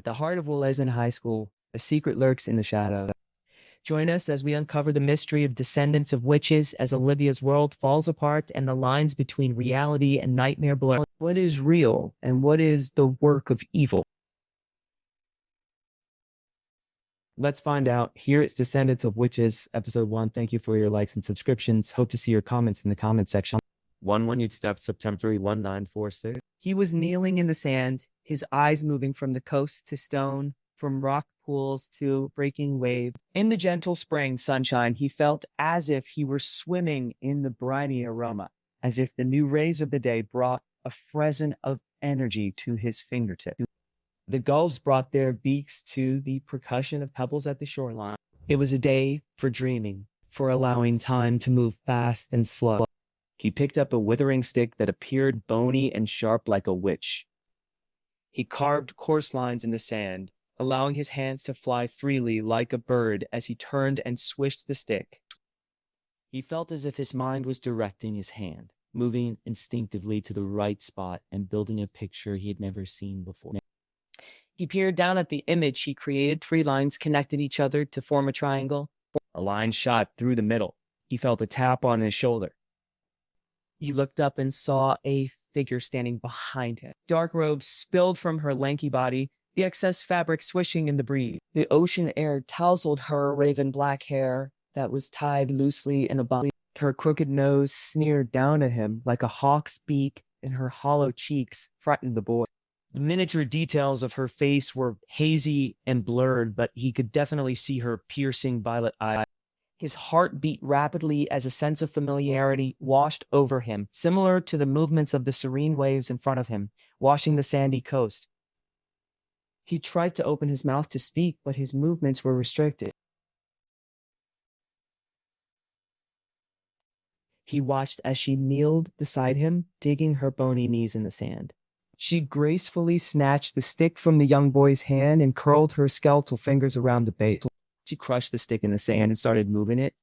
the heart of Willesden High School, a secret lurks in the shadows. Join us as we uncover the mystery of descendants of witches as Olivia's world falls apart and the lines between reality and nightmare blur. What is real and what is the work of evil? Let's find out. Here it's Descendants of Witches, Episode 1. Thank you for your likes and subscriptions. Hope to see your comments in the comment section. 1 you step September 1946. He was kneeling in the sand, his eyes moving from the coast to stone, from rock pools to breaking wave. In the gentle spring sunshine, he felt as if he were swimming in the briny aroma, as if the new rays of the day brought a frescent of energy to his fingertips. The gulls brought their beaks to the percussion of pebbles at the shoreline. It was a day for dreaming, for allowing time to move fast and slow. He picked up a withering stick that appeared bony and sharp like a witch. He carved coarse lines in the sand, allowing his hands to fly freely like a bird as he turned and swished the stick. He felt as if his mind was directing his hand, moving instinctively to the right spot and building a picture he had never seen before. He peered down at the image he created. 3 lines connected each other to form a triangle. A line shot through the middle. He felt a tap on his shoulder. He looked up and saw a figure standing behind him. Dark robes spilled from her lanky body, the excess fabric swishing in the breeze. The ocean air tousled her raven black hair that was tied loosely in a bun. Her crooked nose sneered down at him like a hawk's beak, and her hollow cheeks frightened the boy. The miniature details of her face were hazy and blurred, but he could definitely see her piercing violet eyes. His heart beat rapidly as a sense of familiarity washed over him, similar to the movements of the serene waves in front of him, washing the sandy coast. He tried to open his mouth to speak, but his movements were restricted. He watched as she kneeled beside him, digging her bony knees in the sand. She gracefully snatched the stick from the young boy's hand and curled her skeletal fingers around the base. She crushed the stick in the sand and started moving it,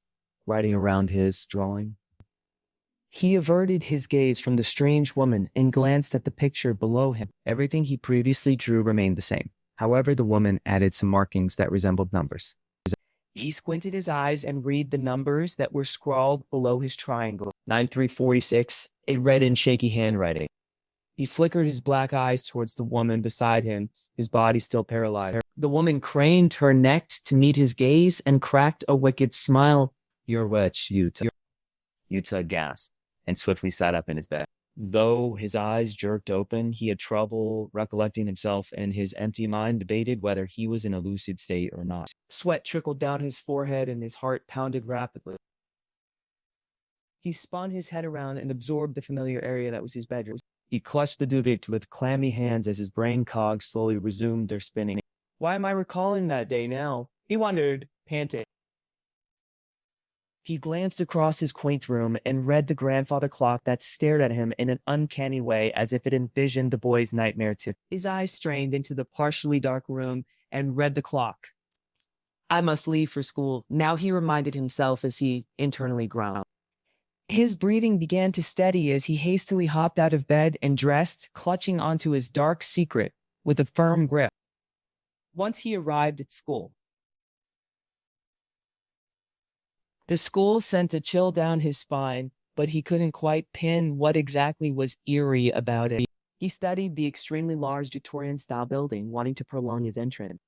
writing around his drawing. He averted his gaze from the strange woman and glanced at the picture below him. Everything he previously drew remained the same. However, the woman added some markings that resembled numbers. He squinted his eyes and read the numbers that were scrawled below his triangle. 9346, a red and shaky handwriting. He flickered his black eyes towards the woman beside him, his body still paralyzed. The woman craned her neck to meet his gaze and cracked a wicked smile. "You're a witch, Yuta." Yuta gasped and swiftly sat up in his bed. Though his eyes jerked open, he had trouble recollecting himself, and his empty mind debated whether he was in a lucid state or not. Sweat trickled down his forehead and his heart pounded rapidly. He spun his head around and absorbed the familiar area that was his bedroom. He clutched the duvet with clammy hands as his brain cogs slowly resumed their spinning. Why am I recalling that day now? He wondered, panting. He glanced across his quaint room and read the grandfather clock that stared at him in an uncanny way as if it envisioned the boy's nightmare too. His eyes strained into the partially dark room and read the clock. I must leave for school. Now he reminded himself as he internally groaned. His breathing began to steady as he hastily hopped out of bed and dressed, clutching onto his dark secret with a firm grip. Once he arrived at school, the school sent a chill down his spine, but he couldn't quite pin what exactly was eerie about it. He studied the extremely large Victorian-style building, wanting to prolong his entrance.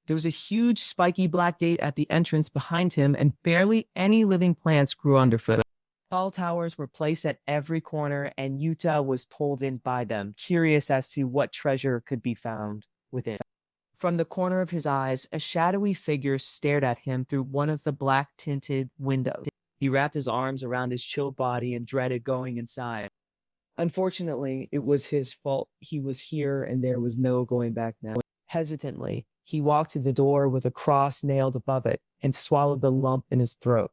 There was a huge spiky black gate at the entrance behind him, and barely any living plants grew underfoot. Tall towers were placed at every corner, and Yuta was pulled in by them, curious as to what treasure could be found within. From the corner of his eyes, a shadowy figure stared at him through one of the black-tinted windows. He wrapped his arms around his chilled body and dreaded going inside. Unfortunately, it was his fault. He was here, and there was no going back now. Hesitantly, he walked to the door with a cross nailed above it and swallowed the lump in his throat.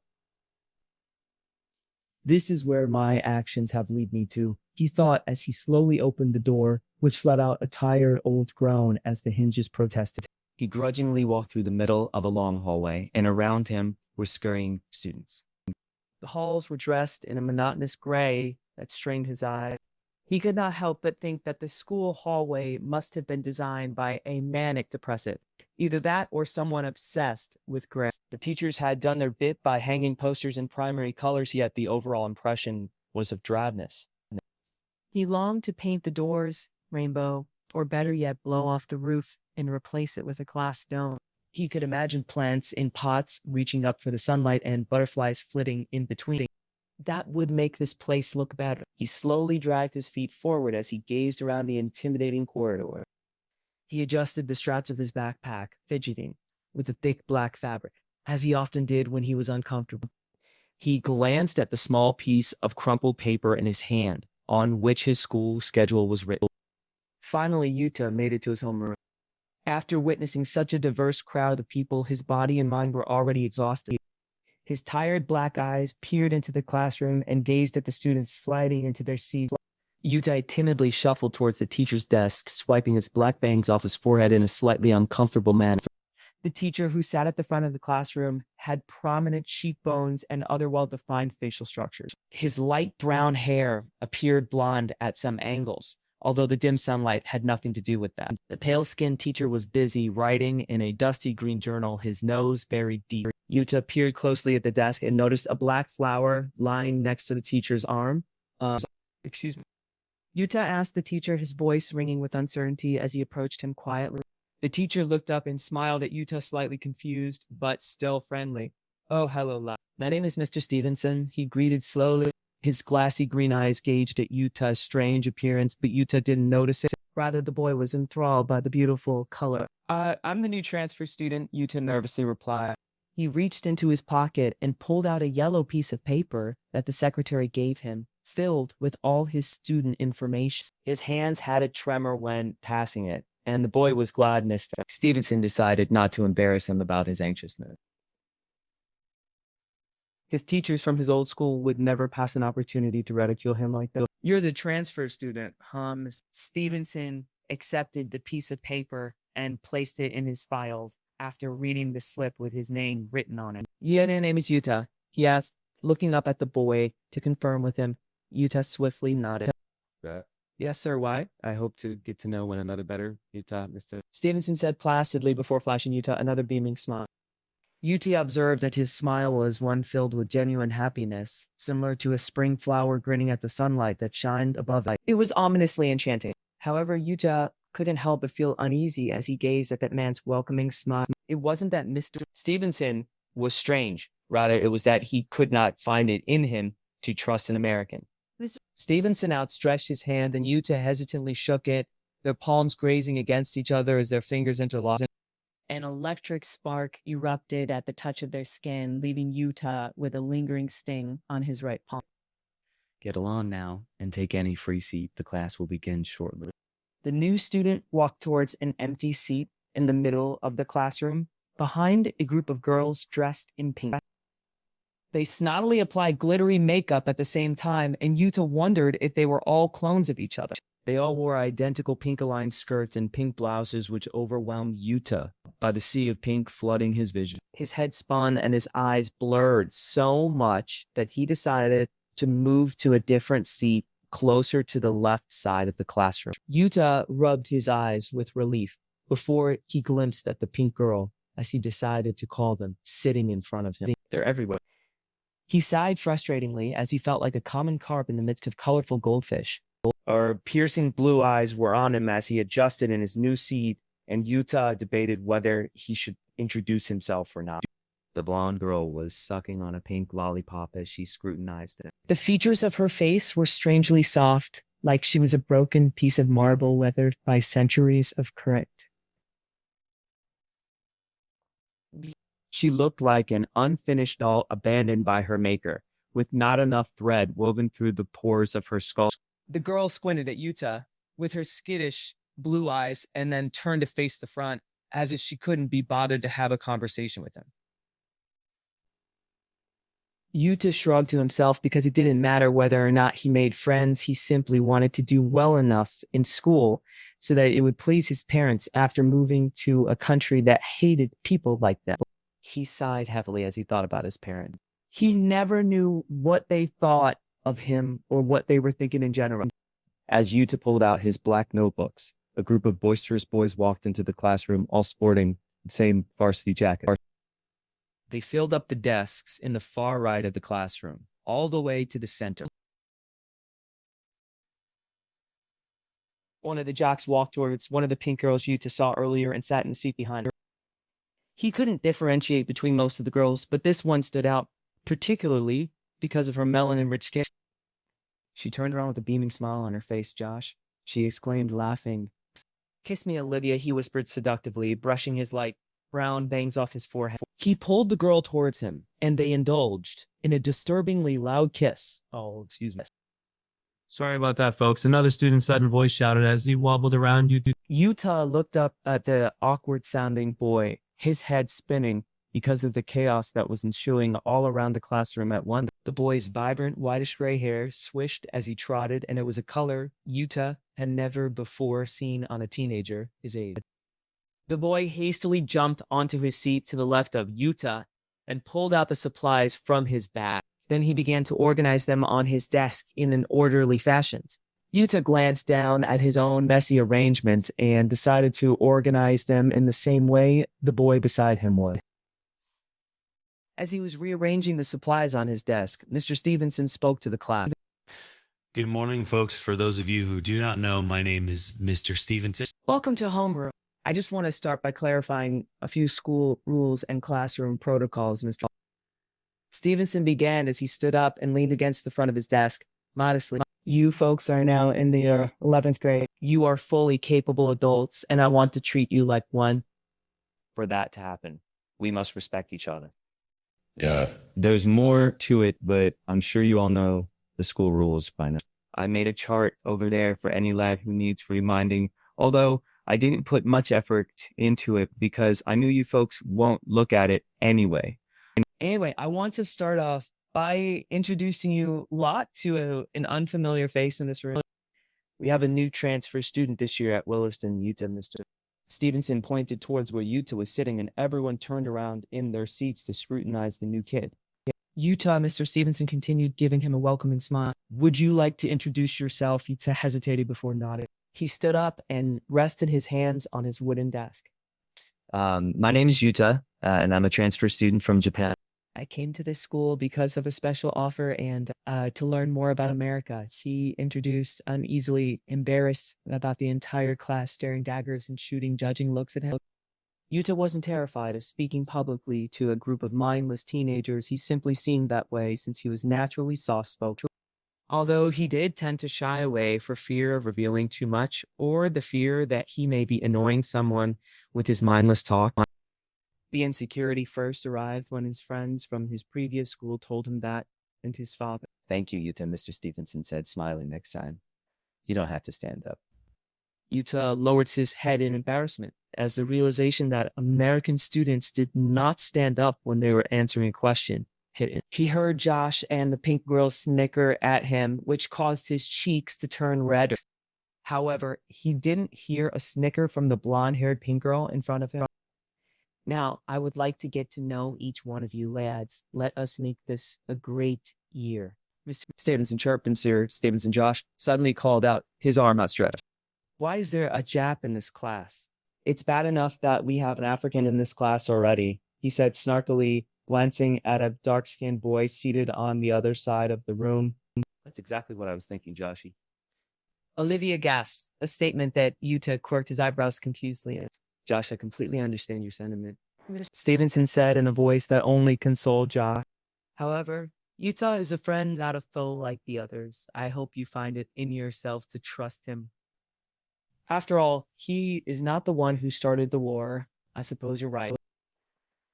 This is where my actions have led me to, he thought as he slowly opened the door, which let out a tired old groan as the hinges protested. He grudgingly walked through the middle of a long hallway, and around him were scurrying students. The halls were dressed in a monotonous gray that strained his eyes. He could not help but think that the school hallway must have been designed by a manic depressive. Either that or someone obsessed with grit. The teachers had done their bit by hanging posters in primary colors, yet the overall impression was of drabness. He longed to paint the doors rainbow, or better yet, blow off the roof and replace it with a glass dome. He could imagine plants in pots reaching up for the sunlight and butterflies flitting in between. That would make this place look better. He slowly dragged his feet forward as he gazed around the intimidating corridor. He adjusted the straps of his backpack, fidgeting with the thick black fabric, as he often did when he was uncomfortable. He glanced at the small piece of crumpled paper in his hand, on which his school schedule was written. Finally, Yuta made it to his homeroom. After witnessing such a diverse crowd of people, his body and mind were already exhausted. His tired black eyes peered into the classroom and gazed at the students sliding into their seats. Yuta timidly shuffled towards the teacher's desk, swiping his black bangs off his forehead in a slightly uncomfortable manner. The teacher, who sat at the front of the classroom, had prominent cheekbones and other well-defined facial structures. His light brown hair appeared blonde at some angles, although the dim sunlight had nothing to do with that. The pale-skinned teacher was busy writing in a dusty green journal, his nose buried deep. Yuta peered closely at the desk and noticed a black flower lying next to the teacher's arm. Excuse me. Yuta asked the teacher, his voice ringing with uncertainty as he approached him quietly. The teacher looked up and smiled at Yuta, slightly confused, but still friendly. "Oh, hello, love. My name is Mr. Stevenson," he greeted slowly. His glassy green eyes gauged at Yuta's strange appearance, but Yuta didn't notice it. Rather, the boy was enthralled by the beautiful color. I'm the new transfer student," Yuta nervously replied. He reached into his pocket and pulled out a yellow piece of paper that the secretary gave him, filled with all his student information. His hands had a tremor when passing it, and the boy was glad Mr. Stevenson decided not to embarrass him about his anxiousness. His teachers from his old school would never pass an opportunity to ridicule him like that. "You're the transfer student, huh?" Stevenson accepted the piece of paper and placed it in his files after reading the slip with his name written on it. "Your name is Yuta?" he asked, looking up at the boy to confirm with him. Yuta swiftly nodded. "Yes, sir. Why?" I hope to get to know one another better, Yuta, Mr. Stevenson said placidly before flashing Yuta another beaming smile. Yuta observed that his smile was one filled with genuine happiness, similar to a spring flower grinning at the sunlight that shined above it. It was ominously enchanting. However, Yuta couldn't help but feel uneasy as he gazed at that man's welcoming smile. It wasn't that Mr. Stevenson was strange. Rather, it was that he could not find it in him to trust an American. Mr. Stevenson outstretched his hand, and Yuta hesitantly shook it, their palms grazing against each other as their fingers interlocked. An electric spark erupted at the touch of their skin, leaving Yuta with a lingering sting on his right palm. Get along now and take any free seat. The class will begin shortly. The new student walked towards an empty seat in the middle of the classroom, behind a group of girls dressed in pink. They snottily applied glittery makeup at the same time, and Yuta wondered if they were all clones of each other. They all wore identical pink-aligned skirts and pink blouses, which overwhelmed Yuta by the sea of pink flooding his vision. His head spun and his eyes blurred so much that he decided to move to a different seat closer to the left side of the classroom. Yuta rubbed his eyes with relief before he glimpsed at the pink girl, as he decided to call them, sitting in front of him. They're everywhere. He sighed frustratingly as he felt like a common carp in the midst of colorful goldfish. Her piercing blue eyes were on him as he adjusted in his new seat, and Yuta debated whether he should introduce himself or not. The blonde girl was sucking on a pink lollipop as she scrutinized it. The features of her face were strangely soft, like she was a broken piece of marble weathered by centuries of current. She looked like an unfinished doll abandoned by her maker, with not enough thread woven through the pores of her skull. The girl squinted at Yuta with her skittish blue eyes and then turned to face the front, as if she couldn't be bothered to have a conversation with him. Yuta shrugged to himself because it didn't matter whether or not he made friends. He simply wanted to do well enough in school so that it would please his parents after moving to a country that hated people like them. He sighed heavily as he thought about his parents. He never knew what they thought of him or what they were thinking in general. As Yuta pulled out his black notebooks, a group of boisterous boys walked into the classroom, all sporting the same varsity jacket. They filled up the desks in the far right of the classroom, all the way to the center. One of the jocks walked towards one of the pink girls Yuta saw earlier and sat in the seat behind her. He couldn't differentiate between most of the girls, but this one stood out, particularly because of her melanin-rich skin. She turned around with a beaming smile on her face. "Josh," she exclaimed, laughing. "Kiss me, Olivia," he whispered seductively, brushing his light brown bangs off his forehead. He pulled the girl towards him, and they indulged in a disturbingly loud kiss. Oh, excuse me. Sorry about that, folks. Another student's sudden voice shouted as he wobbled around Yuta. Yuta looked up at the awkward-sounding boy, his head spinning because of the chaos that was ensuing all around the classroom at once. The boy's vibrant, whitish-gray hair swished as he trotted, and it was a color Yuta had never before seen on a teenager his age. The boy hastily jumped onto his seat to the left of Yuta and pulled out the supplies from his bag. Then he began to organize them on his desk in an orderly fashion. Yuta glanced down at his own messy arrangement and decided to organize them in the same way the boy beside him would. As he was rearranging the supplies on his desk, Mr. Stevenson spoke to the class. Good morning, folks. For those of you who do not know, my name is Mr. Stevenson. Welcome to homeroom. I just want to start by clarifying a few school rules and classroom protocols, Mr. Stevenson began as he stood up and leaned against the front of his desk, modestly. You folks are now in the 11th grade. You are fully capable adults, and I want to treat you like one. For that to happen, we must respect each other. Yeah. There's more to it, but I'm sure you all know the school rules by now. I made a chart over there for any lad who needs reminding, although I didn't put much effort into it because I knew you folks won't look at it anyway. Anyway, I want to start off by introducing you lot to an unfamiliar face in this room. We have a new transfer student this year at Willesden, Yuta. Mr. Stevenson pointed towards where Yuta was sitting, and everyone turned around in their seats to scrutinize the new kid. Yuta, Mr. Stevenson continued, giving him a welcoming smile. Would you like to introduce yourself? Yuta hesitated before nodding. He stood up and rested his hands on his wooden desk. My name is Yuta, and I'm a transfer student from Japan. I came to this school because of a special offer and to learn more about America. He introduced, uneasily embarrassed about the entire class staring daggers and shooting judging looks at him. Yuta wasn't terrified of speaking publicly to a group of mindless teenagers. He simply seemed that way since he was naturally soft-spoken. Although he did tend to shy away for fear of revealing too much or the fear that he may be annoying someone with his mindless talk. The insecurity first arrived when his friends from his previous school told him that, and his father. Thank you, Yuta, Mr. Stevenson said, smiling next time. You don't have to stand up. Yuta lowered his head in embarrassment as the realization that American students did not stand up when they were answering a question hit him. He heard Josh and the pink girl snicker at him, which caused his cheeks to turn red. However, he didn't hear a snicker from the blonde-haired pink girl in front of him. Now, I would like to get to know each one of you lads. Let us make this a great year. Mr. Stevenson chirped, and Sir Stevenson Josh suddenly called out, his arm outstretched. Why is there a Jap in this class? It's bad enough that we have an African in this class already, he said snarkily, glancing at a dark-skinned boy seated on the other side of the room. That's exactly what I was thinking, Joshy. Olivia gasped, a statement that Yuta quirked his eyebrows confusedly at. Josh, I completely understand your sentiment, Stevenson said in a voice that only consoled Josh. However, Yuta is a friend, not a foe like the others. I hope you find it in yourself to trust him. After all, he is not the one who started the war. I suppose you're right.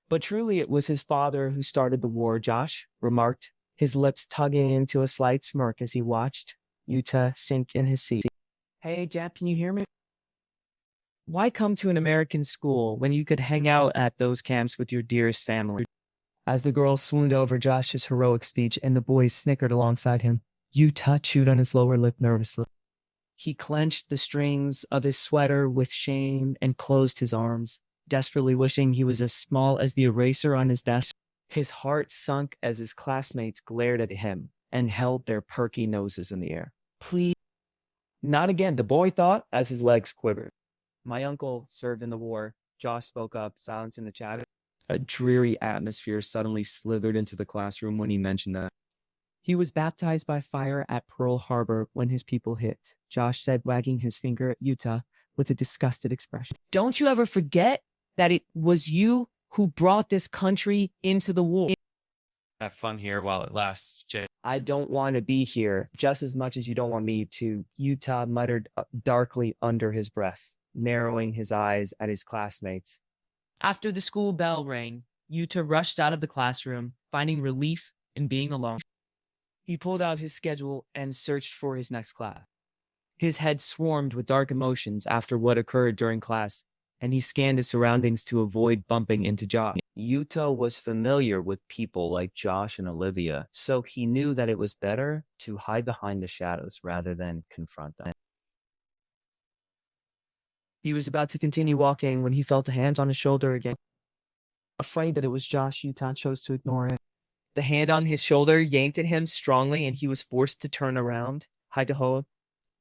But truly it was his father who started the war, Josh remarked, his lips tugging into a slight smirk as he watched Yuta sink in his seat. Hey, Jap, can you hear me? Why come to an American school when you could hang out at those camps with your dearest family? As the girl swooned over Josh's heroic speech and the boys snickered alongside him, Yuta chewed on his lower lip nervously. He clenched the strings of his sweater with shame and closed his arms, desperately wishing he was as small as the eraser on his desk. His heart sunk as his classmates glared at him and held their perky noses in the air. Please. Not again, the boy thought as his legs quivered. My uncle served in the war. Josh spoke up, silence in the chat. A dreary atmosphere suddenly slithered into the classroom when he mentioned that. He was baptized by fire at Pearl Harbor when his people hit, Josh said, wagging his finger at Yuta with a disgusted expression. Don't you ever forget that it was you who brought this country into the war. Have fun here while it lasts, Jay. I don't want to be here just as much as you don't want me to, Yuta muttered darkly under his breath, narrowing his eyes at his classmates. After the school bell rang, Yuta rushed out of the classroom, finding relief in being alone. He pulled out his schedule and searched for his next class. His head swarmed with dark emotions after what occurred during class, and he scanned his surroundings to avoid bumping into Josh. Yuta was familiar with people like Josh and Olivia, so he knew that it was better to hide behind the shadows rather than confront them. He was about to continue walking when he felt a hand on his shoulder again. Afraid that it was Josh, Yuta chose to ignore it. The hand on his shoulder yanked at him strongly, and he was forced to turn around. Hi-to-ho.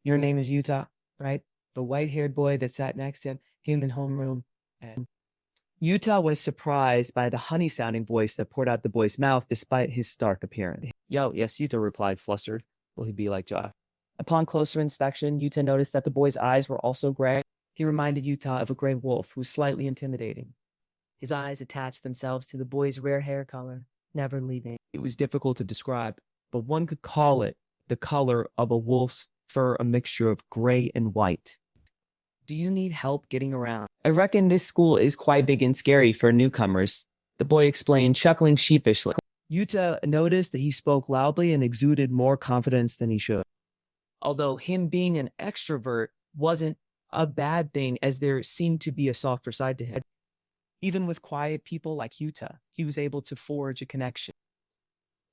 Your name is Yuta, right? The white-haired boy that sat next to him in homeroom. And Yuta was surprised by the honey-sounding voice that poured out the boy's mouth despite his stark appearance. Yo, yes, Yuta replied, flustered. Will he be like Josh? Upon closer inspection, Yuta noticed that the boy's eyes were also gray. He reminded Yuta of a gray wolf who was slightly intimidating. His eyes attached themselves to the boy's rare hair color, never leaving. It was difficult to describe, but one could call it the color of a wolf's fur, a mixture of gray and white. Do you need help getting around? I reckon this school is quite big and scary for newcomers, the boy explained, chuckling sheepishly. Yuta noticed that he spoke loudly and exuded more confidence than he should. Although him being an extrovert wasn't a bad thing, as there seemed to be a softer side to him. Even with quiet people like Yuta, he was able to forge a connection.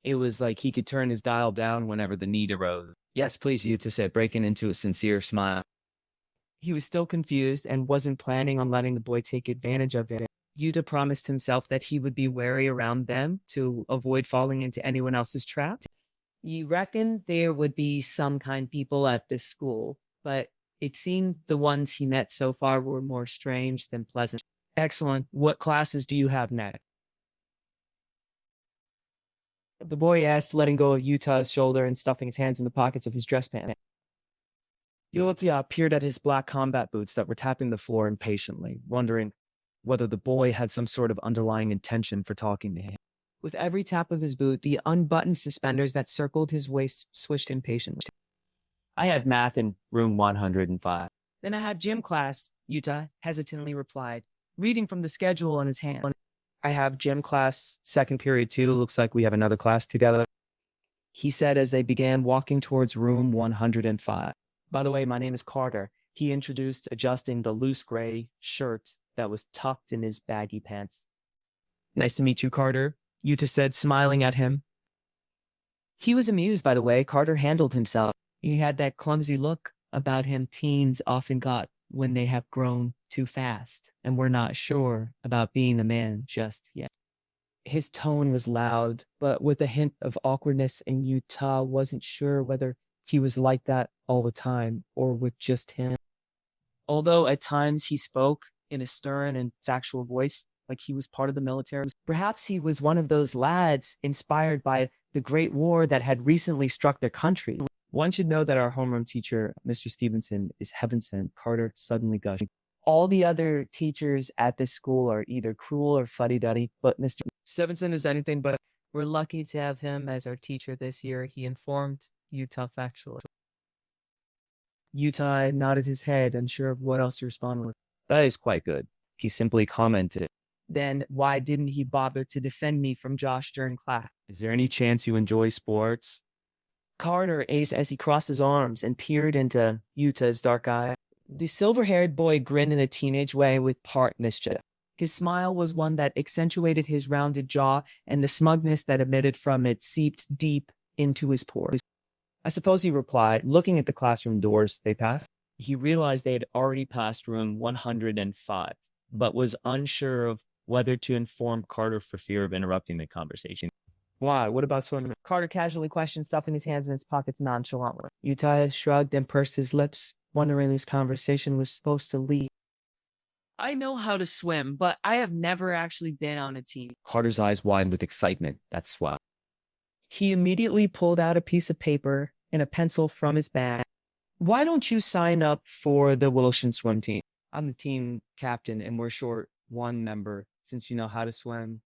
It was like he could turn his dial down whenever the need arose. Yes, please, Yuta said, breaking into a sincere smile. He was still confused and wasn't planning on letting the boy take advantage of it. Yuta promised himself that he would be wary around them to avoid falling into anyone else's trap. You reckon there would be some kind people at this school, but it seemed the ones he met so far were more strange than pleasant. Excellent. What classes do you have next? The boy asked, letting go of Yuta's shoulder and stuffing his hands in the pockets of his dress pants. Yuta peered at his black combat boots that were tapping the floor impatiently, wondering whether the boy had some sort of underlying intention for talking to him. With every tap of his boot, the unbuttoned suspenders that circled his waist swished impatiently. I had math in room 105. Then I had gym class, Yuta hesitantly replied, reading from the schedule on his hand. I have gym class, second period too. Looks like we have another class together, he said as they began walking towards room 105. By the way, my name is Carter, he introduced, adjusting the loose gray shirt that was tucked in his baggy pants. Nice to meet you, Carter, Yuta said, smiling at him. He was amused by the way Carter handled himself. He had that clumsy look about him teens often got when they have grown too fast and were not sure about being a man just yet. His tone was loud, but with a hint of awkwardness, and Yuta wasn't sure whether he was like that all the time or with just him. Although at times he spoke in a stern and factual voice, like he was part of the military. Perhaps he was one of those lads inspired by the Great War that had recently struck their country. One should know that our homeroom teacher, Mr. Stevenson, is heaven sent, Carter suddenly gushed. All the other teachers at this school are either cruel or fuddy-duddy, but Mr. Stevenson is anything but. We're lucky to have him as our teacher this year, he informed Yuta factually. Yuta nodded his head, unsure of what else to respond with. That is quite good, he simply commented. Then why didn't he bother to defend me from Josh during class? Is there any chance you enjoy sports? Carter aced as he crossed his arms and peered into Yuta's dark eye. The silver-haired boy grinned in a teenage way with part mischief. His smile was one that accentuated his rounded jaw, and the smugness that emitted from it seeped deep into his pores. I suppose, he replied, looking at the classroom doors they passed. He realized they had already passed room 105, but was unsure of whether to inform Carter for fear of interrupting the conversation. Why? What about swimming? Carter casually questioned, stuffing his hands in his pockets nonchalantly. Yuta shrugged and pursed his lips, wondering whose conversation was supposed to lead. I know how to swim, but I have never actually been on a team. Carter's eyes widened with excitement. That's swell. He immediately pulled out a piece of paper and a pencil from his bag. Why don't you sign up for the Willesden swim team? I'm the team captain, and we're short one member. Since you know how to swim,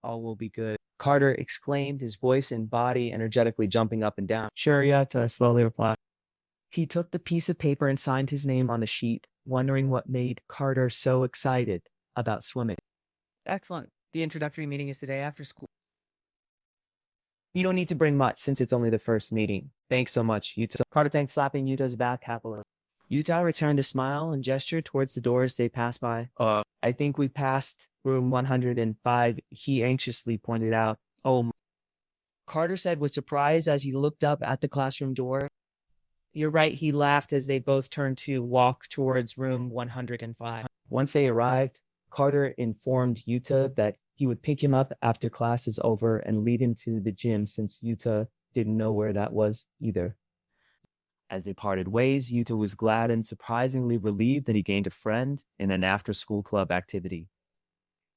all will be good. Carter exclaimed, his voice and body energetically jumping up and down. Sure, Yuta slowly replied. He took the piece of paper and signed his name on the sheet, wondering what made Carter so excited about swimming. Excellent. The introductory meeting is today after school. You don't need to bring much since it's only the first meeting. Thanks so much, Yuta. Carter thanked, slapping Yuta's back happily. Yuta returned a smile and gestured towards the doors they passed by. I think we passed room 105, he anxiously pointed out. Oh, Carter said with surprise as he looked up at the classroom door. You're right, he laughed as they both turned to walk towards room 105. Once they arrived, Carter informed Yuta that he would pick him up after class is over and lead him to the gym since Yuta didn't know where that was either. As they parted ways, Yuta was glad and surprisingly relieved that he gained a friend in an after-school club activity.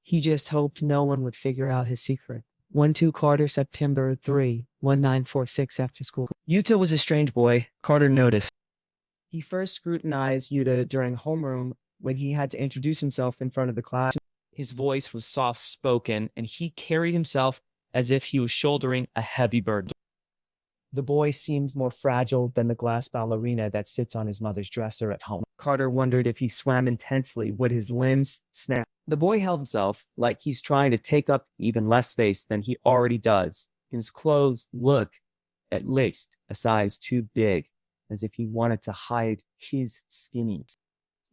He just hoped no one would figure out his secret. 1-2 Carter, September 3, 1946 after school. Yuta was a strange boy, Carter noticed. He first scrutinized Yuta during homeroom when he had to introduce himself in front of the class. His voice was soft-spoken, and he carried himself as if he was shouldering a heavy burden. The boy seemed more fragile than the glass ballerina that sits on his mother's dresser at home. Carter wondered if he swam intensely, would his limbs snap? The boy held himself like he's trying to take up even less space than he already does. His clothes look, at least, a size too big, as if he wanted to hide his skinnies.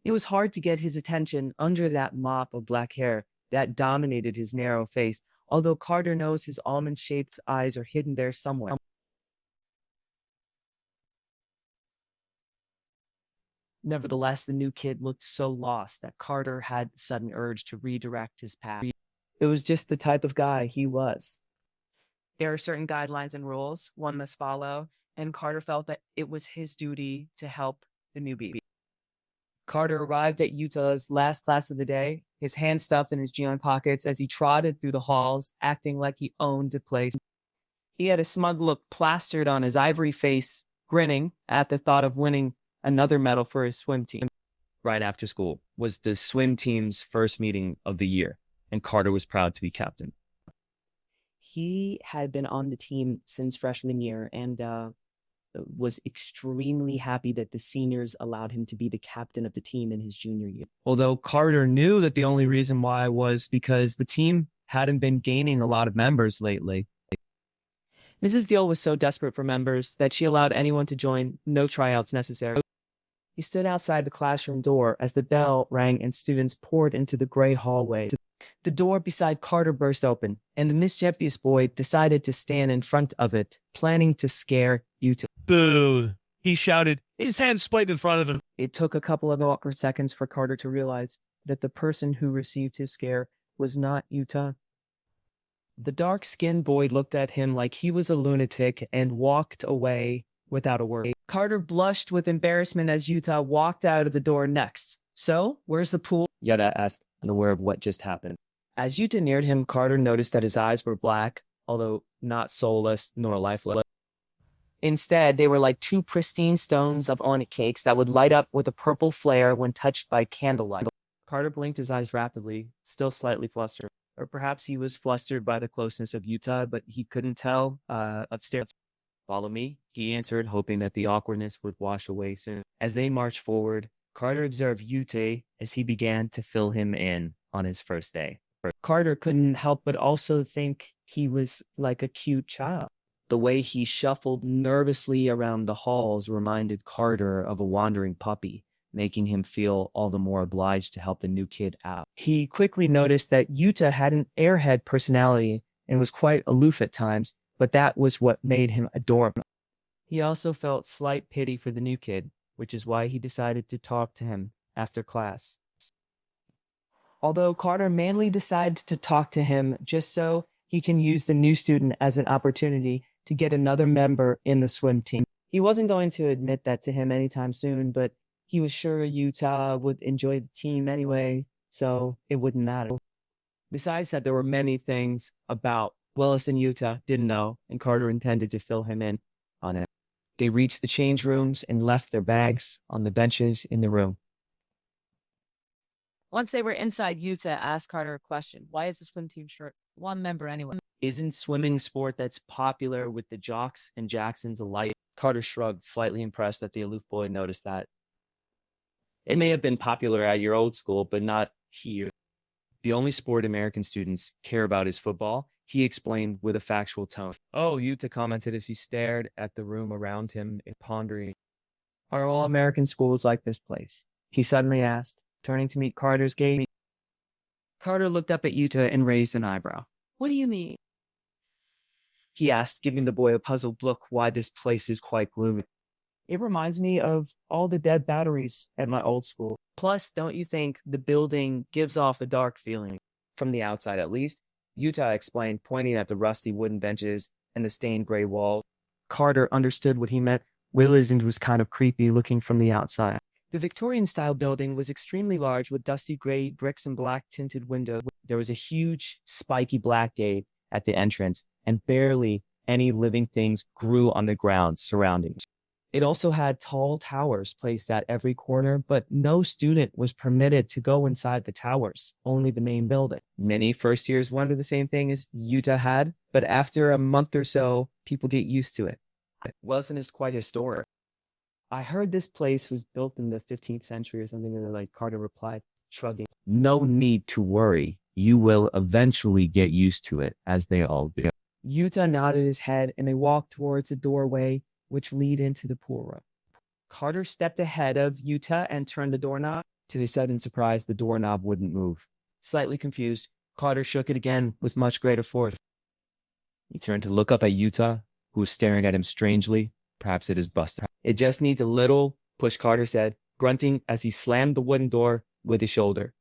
It was hard to get his attention under that mop of black hair that dominated his narrow face, although Carter knows his almond-shaped eyes are hidden there somewhere. Nevertheless, the new kid looked so lost that Carter had the sudden urge to redirect his path. It was just the type of guy he was. There are certain guidelines and rules one must follow, and Carter felt that it was his duty to help the newbie. Carter arrived at Yuta's last class of the day, his hands stuffed in his jean pockets as he trotted through the halls, acting like he owned the place. He had a smug look plastered on his ivory face, grinning at the thought of winning another medal for his swim team. Right after school was the swim team's first meeting of the year, and Carter was proud to be captain. He had been on the team since freshman year and was extremely happy that the seniors allowed him to be the captain of the team in his junior year. Although Carter knew that the only reason why was because the team hadn't been gaining a lot of members lately. Mrs. Deal was so desperate for members that she allowed anyone to join, no tryouts necessary. He stood outside the classroom door as the bell rang and students poured into the gray hallway. The door beside Carter burst open, and the mischievous boy decided to stand in front of it, planning to scare Yuta. Boo! He shouted, his hand splayed in front of him. It took a couple of awkward seconds for Carter to realize that the person who received his scare was not Yuta. The dark-skinned boy looked at him like he was a lunatic and walked away without a word. Carter blushed with embarrassment as Yuta walked out of the door next. So, where's the pool? Yuta asked, unaware of what just happened. As Yuta neared him, Carter noticed that his eyes were black, although not soulless nor lifeless. Instead, they were like two pristine stones of onyx cakes that would light up with a purple flare when touched by candlelight. Carter blinked his eyes rapidly, still slightly flustered. Or perhaps he was flustered by the closeness of Yuta, but he couldn't tell. Upstairs. Follow me, he answered, hoping that the awkwardness would wash away soon. As they marched forward, Carter observed Yuta as he began to fill him in on his first day. Carter couldn't help but also think he was like a cute child. The way he shuffled nervously around the halls reminded Carter of a wandering puppy, making him feel all the more obliged to help the new kid out. He quickly noticed that Yuta had an airhead personality and was quite aloof at times, but that was what made him adorable. He also felt slight pity for the new kid, which is why he decided to talk to him after class. Although Carter mainly decided to talk to him just so He can use the new student as an opportunity to get another member in the swim team. He wasn't going to admit that to him anytime soon, but he was sure Yuta would enjoy the team anyway, so it wouldn't matter. Besides that, there were many things about Willesden Yuta didn't know, and Carter intended to fill him in on it. They reached the change rooms and left their bags on the benches in the room. Once they were inside, Yuta asked Carter a question. Why is the swim team short? One member anyway. Isn't swimming a sport that's popular with the jocks and Jacksons alike? Carter shrugged, slightly impressed that the aloof boy noticed that. It may have been popular at your old school, but not here. The only sport American students care about is football, he explained with a factual tone. Oh, Yuta commented as he stared at the room around him, pondering. Are all American schools like this place? He suddenly asked, turning to meet Carter's gaze. Carter looked up at Yuta and raised an eyebrow. What do you mean? He asked, giving the boy a puzzled look why this place is quite gloomy. It reminds me of all the dead batteries at my old school. Plus, don't you think the building gives off a dark feeling? From the outside, at least, Yuta explained, pointing at the rusty wooden benches and the stained gray wall. Carter understood what he meant. Willesden was kind of creepy looking from the outside. The Victorian-style building was extremely large with dusty gray bricks and black-tinted windows. There was a huge, spiky black gate at the entrance, and barely any living things grew on the ground surrounding it. It also had tall towers placed at every corner, but no student was permitted to go inside the towers, only the main building. Many first years wondered the same thing as Yuta had, but after a month or so, people get used to it. Willesden is quite historic. I heard this place was built in the 15th century or something, like Carter replied, shrugging. No need to worry. You will eventually get used to it, as they all do. Yuta nodded his head, and they walked towards a doorway which lead into the pool room. Carter stepped ahead of Yuta and turned the doorknob. To his sudden surprise, the doorknob wouldn't move. Slightly confused, Carter shook it again with much greater force. He turned to look up at Yuta, who was staring at him strangely. Perhaps it is busted. It just needs a little push, Carter said, grunting as he slammed the wooden door with his shoulder.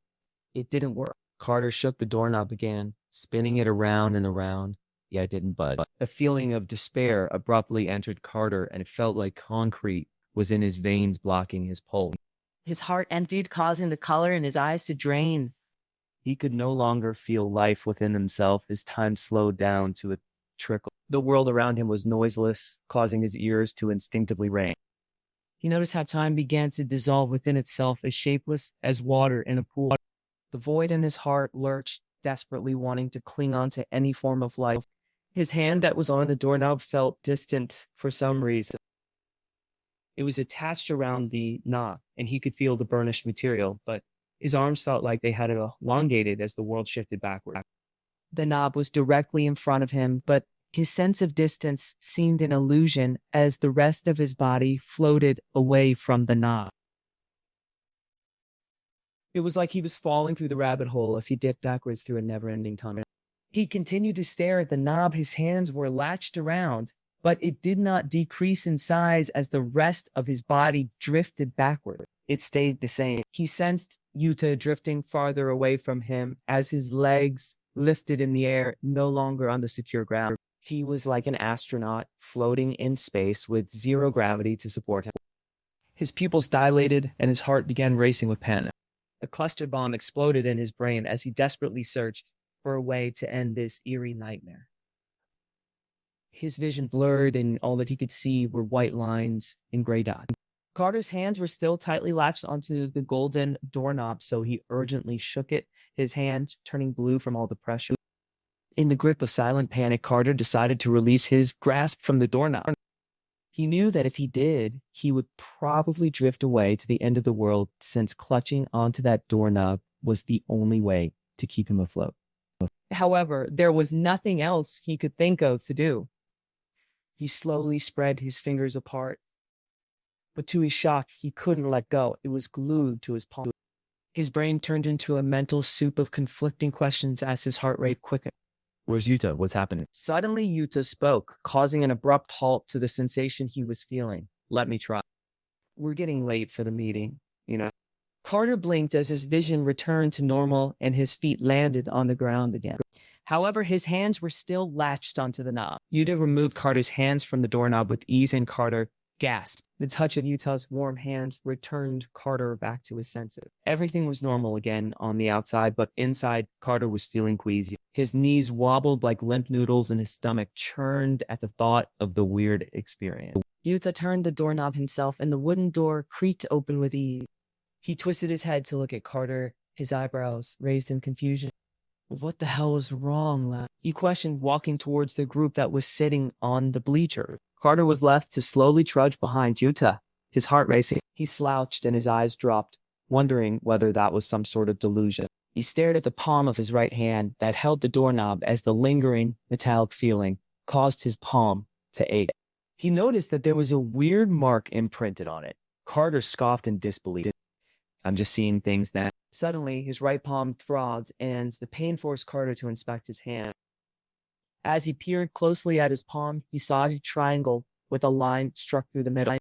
It didn't work. Carter shook the doorknob again, spinning it around and around. Yet it didn't budge. A feeling of despair abruptly entered Carter, and it felt like concrete was in his veins, blocking his pulse. His heart emptied, causing the color in his eyes to drain. He could no longer feel life within himself. His time slowed down to a trickle. The world around him was noiseless, causing his ears to instinctively ring. He noticed how time began to dissolve within itself, as shapeless as water in a pool. The void in his heart lurched, desperately wanting to cling on to any form of life. His hand that was on the doorknob felt distant for some reason. It was attached around the knob, and he could feel the burnished material, but his arms felt like they had elongated as the world shifted backward. The knob was directly in front of him, but his sense of distance seemed an illusion as the rest of his body floated away from the knob. It was like he was falling through the rabbit hole as he dipped backwards through a never-ending tunnel. He continued to stare at the knob. His hands were latched around, but it did not decrease in size as the rest of his body drifted backward. It stayed the same. He sensed Yuta drifting farther away from him as his legs lifted in the air, no longer on the secure ground. He was like an astronaut floating in space with zero gravity to support him. His pupils dilated and his heart began racing with panic. A cluster bomb exploded in his brain as he desperately searched for a way to end this eerie nightmare. His vision blurred, and all that he could see were white lines and gray dots. Carter's hands were still tightly latched onto the golden doorknob, so he urgently shook it, his hand turning blue from all the pressure. In the grip of silent panic, Carter decided to release his grasp from the doorknob. He knew that if he did, he would probably drift away to the end of the world, since clutching onto that doorknob was the only way to keep him afloat. However, there was nothing else he could think of to do. He slowly spread his fingers apart, but to his shock, he couldn't let go. It was glued to his palm. His brain turned into a mental soup of conflicting questions as his heart rate quickened. Where's Yuta? What's happening? Suddenly, Yuta spoke, causing an abrupt halt to the sensation he was feeling. Let me try. We're getting late for the meeting, you know. Carter blinked as his vision returned to normal and his feet landed on the ground again. However, his hands were still latched onto the knob. Yuta removed Carter's hands from the doorknob with ease, and Carter gasped. The touch of Yuta's warm hands returned Carter back to his senses. Everything was normal again on the outside, but inside, Carter was feeling queasy. His knees wobbled like limp noodles, and his stomach churned at the thought of the weird experience. Yuta turned the doorknob himself, and the wooden door creaked open with ease. He twisted his head to look at Carter, his eyebrows raised in confusion. What the hell was wrong, lad? He questioned, walking towards the group that was sitting on the bleachers. Carter was left to slowly trudge behind Yuta, his heart racing. He slouched and his eyes dropped, wondering whether that was some sort of delusion. He stared at the palm of his right hand that held the doorknob as the lingering, metallic feeling caused his palm to ache. He noticed that there was a weird mark imprinted on it. Carter scoffed in disbelief. I'm just seeing things that... Suddenly, his right palm throbbed, and the pain forced Carter to inspect his hand. As he peered closely at his palm, he saw a triangle with a line struck through the middle.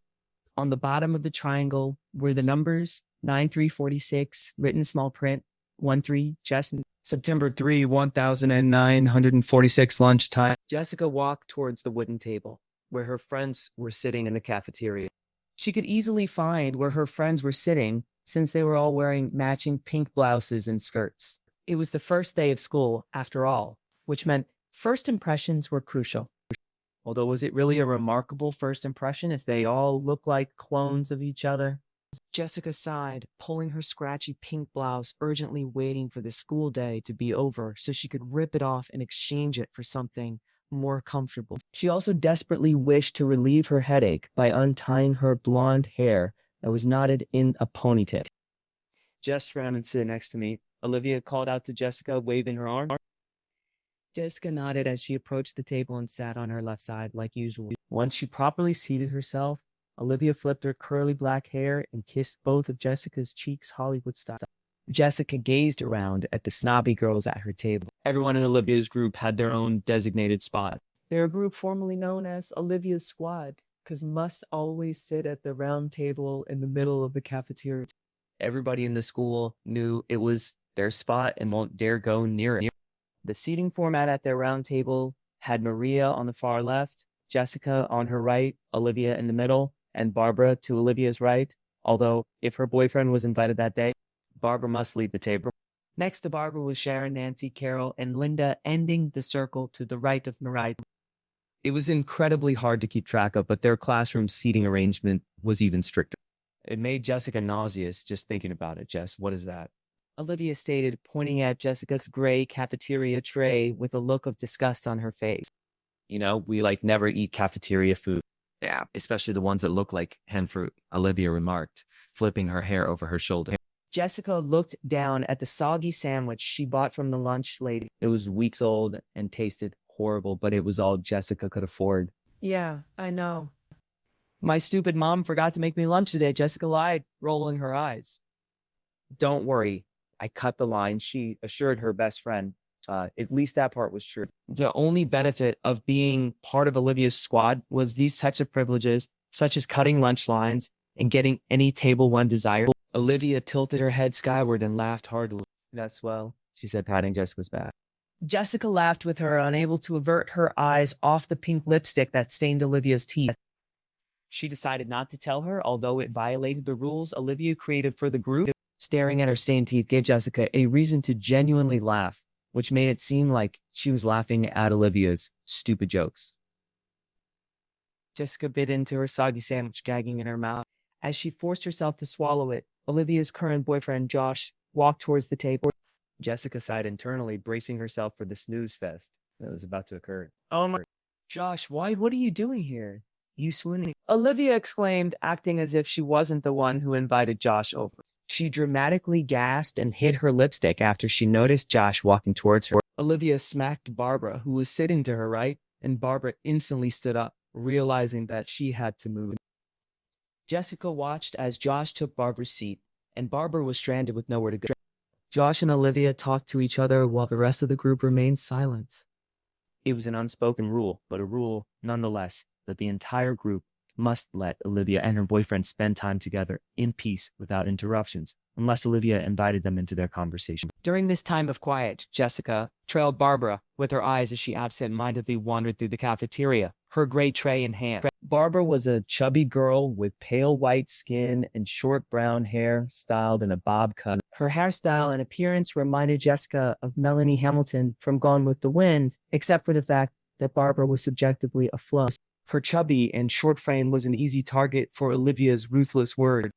On the bottom of the triangle were the numbers 9346, written small print, 13, September 3, 1946, lunchtime. Jessica walked towards the wooden table, where her friends were sitting in the cafeteria. She could easily find where her friends were sitting, since they were all wearing matching pink blouses and skirts. It was the first day of school, after all, which meant first impressions were crucial. Although, was it really a remarkable first impression if they all looked like clones of each other? Jessica sighed, pulling her scratchy pink blouse, urgently waiting for the school day to be over so she could rip it off and exchange it for something more comfortable. She also desperately wished to relieve her headache by untying her blonde hair that was knotted in a ponytail. Jess ran and sat next to me. Olivia called out to Jessica, waving her arm. Jessica nodded as she approached the table and sat on her left side like usual. Once she properly seated herself, Olivia flipped her curly black hair and kissed both of Jessica's cheeks Hollywood style. Jessica gazed around at the snobby girls at her table. Everyone in Olivia's group had their own designated spot. Their group formerly known as Olivia's Squad, because must always sit at the round table in the middle of the cafeteria. Everybody in the school knew it was their spot and won't dare go near it. The seating format at their round table had Maria on the far left, Jessica on her right, Olivia in the middle, and Barbara to Olivia's right, although if her boyfriend was invited that day, Barbara must leave the table. Next to Barbara was Sharon, Nancy, Carol, and Linda, ending the circle to the right of Mariah. It was incredibly hard to keep track of, but their classroom seating arrangement was even stricter. It made Jessica nauseous just thinking about it. Jess, what is that? Olivia stated, pointing at Jessica's gray cafeteria tray with a look of disgust on her face. You know, we never eat cafeteria food. Yeah, especially the ones that look like hen fruit, Olivia remarked, flipping her hair over her shoulder. Jessica looked down at the soggy sandwich she bought from the lunch lady. It was weeks old and tasted horrible, but it was all Jessica could afford. Yeah, I know. My stupid mom forgot to make me lunch today, Jessica lied, rolling her eyes. Don't worry, I cut the line, she assured her best friend. At least that part was true. The only benefit of being part of Olivia's squad was these types of privileges, such as cutting lunch lines and getting any table one desired. Olivia tilted her head skyward and laughed heartily. That's swell, she said, patting Jessica's back. Jessica laughed with her, unable to avert her eyes off the pink lipstick that stained Olivia's teeth. She decided not to tell her, although it violated the rules Olivia created for the group. Staring at her stained teeth gave Jessica a reason to genuinely laugh, which made it seem like she was laughing at Olivia's stupid jokes. Jessica bit into her soggy sandwich, gagging in her mouth. As she forced herself to swallow it, Olivia's current boyfriend, Josh, walked towards the table. Jessica sighed internally, bracing herself for the snooze fest that was about to occur. Oh my... Josh, what are you doing here? You swooning? Olivia exclaimed, acting as if she wasn't the one who invited Josh over. She dramatically gasped and hid her lipstick after she noticed Josh walking towards her. Olivia smacked Barbara, who was sitting to her right, and Barbara instantly stood up, realizing that she had to move. Jessica watched as Josh took Barbara's seat, and Barbara was stranded with nowhere to go. Josh and Olivia talked to each other while the rest of the group remained silent. It was an unspoken rule, but a rule, nonetheless, that the entire group must let Olivia and her boyfriend spend time together in peace without interruptions, unless Olivia invited them into their conversation. During this time of quiet, Jessica trailed Barbara with her eyes as she absent-mindedly wandered through the cafeteria, her gray tray in hand. Barbara was a chubby girl with pale white skin and short brown hair styled in a bob cut. Her hairstyle and appearance reminded Jessica of Melanie Hamilton from Gone with the Wind, except for the fact that Barbara was subjectively a fluff. Her chubby and short frame was an easy target for Olivia's ruthless word.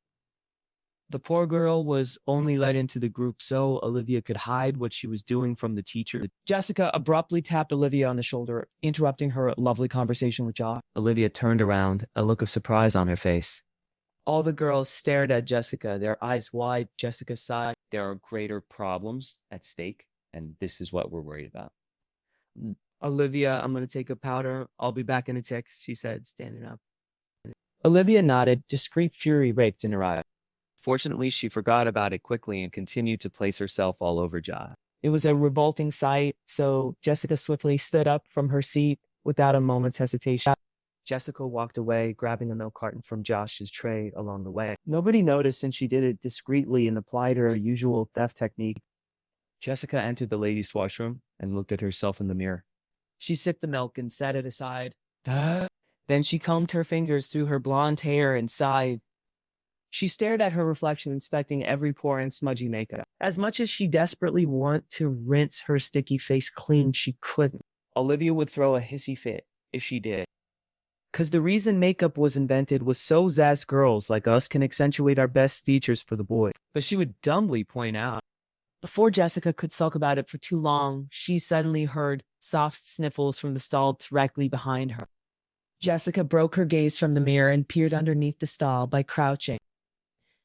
The poor girl was only let into the group so Olivia could hide what she was doing from the teacher. Jessica abruptly tapped Olivia on the shoulder, interrupting her lovely conversation with Josh. Olivia turned around, a look of surprise on her face. All the girls stared at Jessica, their eyes wide. Jessica sighed. There are greater problems at stake, and this is what we're worried about. Olivia, I'm going to take a powder. I'll be back in a tick, she said, standing up. Olivia nodded, discreet fury raked in her eye. Fortunately, she forgot about it quickly and continued to place herself all over Josh. It was a revolting sight, so Jessica swiftly stood up from her seat without a moment's hesitation. Jessica walked away, grabbing a milk carton from Josh's tray along the way. Nobody noticed, and she did it discreetly and applied her usual theft technique. Jessica entered the ladies' washroom and looked at herself in the mirror. She sipped the milk and set it aside. Then she combed her fingers through her blonde hair and sighed. She stared at her reflection, inspecting every pore and smudgy makeup. As much as she desperately wanted to rinse her sticky face clean, she couldn't. Olivia would throw a hissy fit if she did. Because the reason makeup was invented was so Zaz girls like us can accentuate our best features for the boy. But she would dumbly point out. Before Jessica could sulk about it for too long, she suddenly heard soft sniffles from the stall directly behind her. Jessica broke her gaze from the mirror and peered underneath the stall by crouching.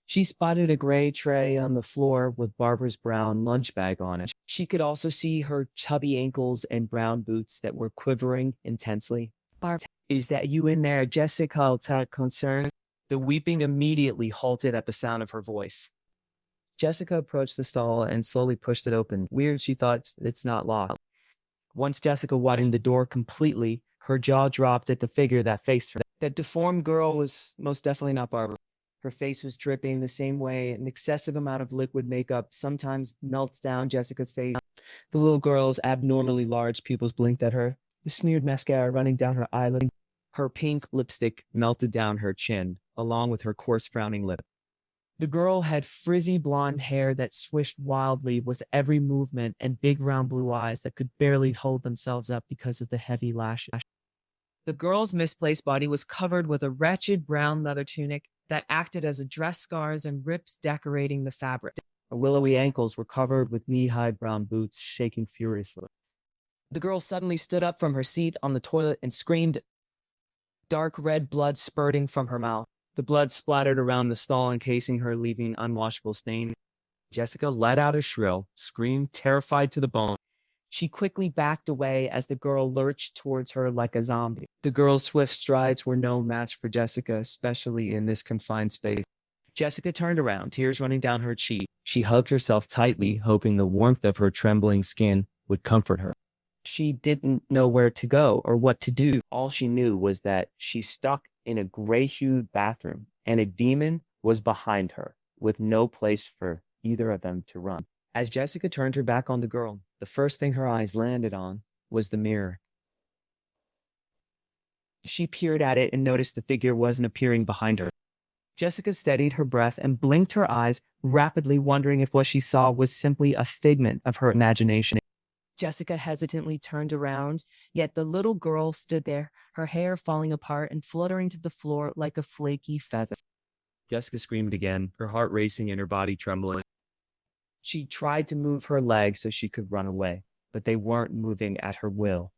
She spotted a gray tray on the floor with Barbara's brown lunch bag on it. She could also see her chubby ankles and brown boots that were quivering intensely. Barb, is that you in there? Jessica looked concerned. The weeping immediately halted at the sound of her voice. Jessica approached the stall and slowly pushed it open. Weird, she thought, it's not locked. Once Jessica widened the door completely, her jaw dropped at the figure that faced her. That deformed girl was most definitely not Barbara. Her face was dripping the same way an excessive amount of liquid makeup sometimes melts down Jessica's face. The little girl's abnormally large pupils blinked at her, the smeared mascara running down her eyelid. Her pink lipstick melted down her chin, along with her coarse frowning lip. The girl had frizzy blonde hair that swished wildly with every movement and big round blue eyes that could barely hold themselves up because of the heavy lashes. The girl's misplaced body was covered with a wretched brown leather tunic that acted as a dress scars and rips decorating the fabric. Her willowy ankles were covered with knee-high brown boots shaking furiously. The girl suddenly stood up from her seat on the toilet and screamed, dark red blood spurting from her mouth. The blood splattered around the stall, encasing her, leaving unwashable stain. Jessica let out a shrill scream, terrified to the bone. She quickly backed away as the girl lurched towards her like a zombie. The girl's swift strides were no match for Jessica, especially in this confined space. Jessica turned around, tears running down her cheek. She hugged herself tightly, hoping the warmth of her trembling skin would comfort her. She didn't know where to go or what to do. All she knew was that she stuck in a gray-hued bathroom, and a demon was behind her, with no place for either of them to run. As Jessica turned her back on the girl, the first thing her eyes landed on was the mirror. She peered at it and noticed the figure wasn't appearing behind her. Jessica steadied her breath and blinked her eyes, rapidly wondering if what she saw was simply a figment of her imagination. Jessica hesitantly turned around, yet the little girl stood there, her hair falling apart and fluttering to the floor like a flaky feather. Jessica screamed again, her heart racing and her body trembling. She tried to move her legs so she could run away, but they weren't moving at her will.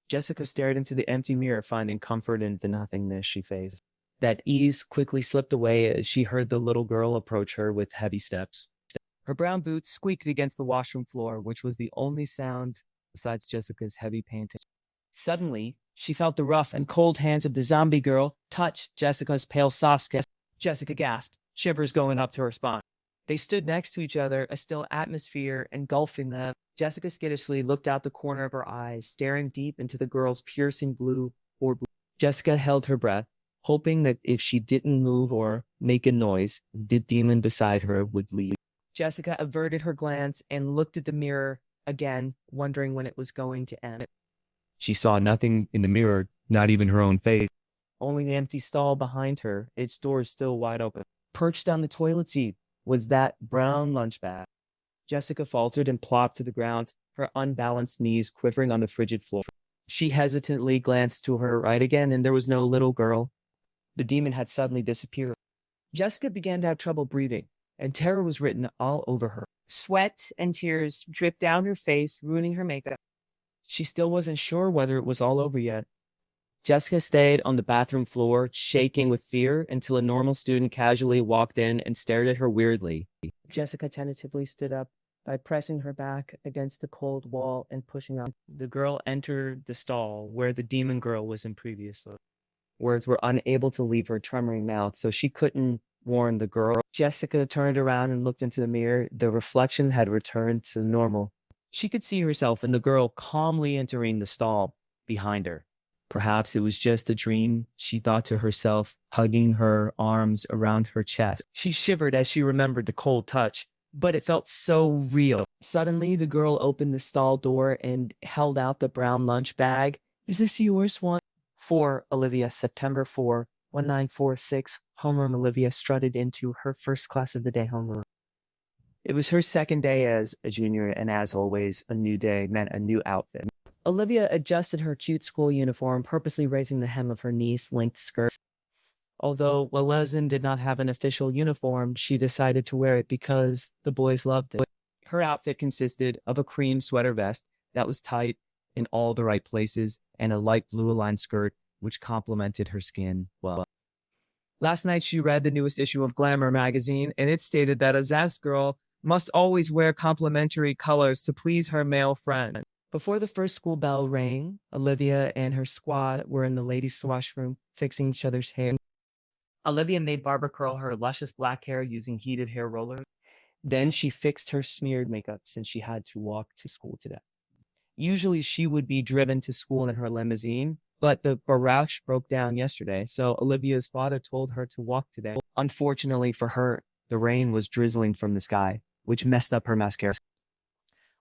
Jessica stared into the empty mirror, finding comfort in the nothingness she faced. That ease quickly slipped away as she heard the little girl approach her with heavy steps. Her brown boots squeaked against the washroom floor, which was the only sound besides Jessica's heavy panting. Suddenly, she felt the rough and cold hands of the zombie girl touch Jessica's pale soft skin. Jessica gasped, shivers going up to her spine. They stood next to each other, a still atmosphere engulfing them. Jessica skittishly looked out the corner of her eyes, staring deep into the girl's piercing blue orb. Jessica held her breath, hoping that if she didn't move or make a noise, the demon beside her would leave. Jessica averted her glance and looked at the mirror again, wondering when it was going to end. She saw nothing in the mirror, not even her own face. Only the empty stall behind her, its doors still wide open. Perched on the toilet seat was that brown lunch bag. Jessica faltered and plopped to the ground, her unbalanced knees quivering on the frigid floor. She hesitantly glanced to her right again, and there was no little girl. The demon had suddenly disappeared. Jessica began to have trouble breathing, and terror was written all over her. Sweat and tears dripped down her face, ruining her makeup. She still wasn't sure whether it was all over yet. Jessica stayed on the bathroom floor, shaking with fear, until a normal student casually walked in and stared at her weirdly. Jessica tentatively stood up by pressing her back against the cold wall and pushing up. The girl entered the stall where the demon girl was in previously. Words were unable to leave her tremoring mouth, so she couldn't warn the girl. Jessica turned around and looked into the mirror. The reflection had returned to normal. She could see herself and the girl calmly entering the stall behind her. Perhaps it was just a dream, she thought to herself, hugging her arms around her chest. She shivered as she remembered the cold touch, but it felt so real. Suddenly, the girl opened the stall door and held out the brown lunch bag. Is this yours, one? For Olivia, September 4, 1946, homeroom. Olivia strutted into her first class of the day homeroom. It was her second day as a junior, and as always, a new day meant a new outfit. Olivia adjusted her cute school uniform, purposely raising the hem of her knee-length skirt. Although Willesden did not have an official uniform, she decided to wear it because the boys loved it. Her outfit consisted of a cream sweater vest that was tight in all the right places and a light blue-aligned skirt which complemented her skin well. Last night she read the newest issue of Glamour magazine, and it stated that a Zest girl must always wear complementary colors to please her male friend. Before the first school bell rang, Olivia and her squad were in the ladies' washroom fixing each other's hair. Olivia made Barbara curl her luscious black hair using heated hair rollers. Then she fixed her smeared makeup since she had to walk to school today. Usually she would be driven to school in her limousine, but the barouche broke down yesterday, so Olivia's father told her to walk today. Unfortunately for her, the rain was drizzling from the sky, which messed up her mascara.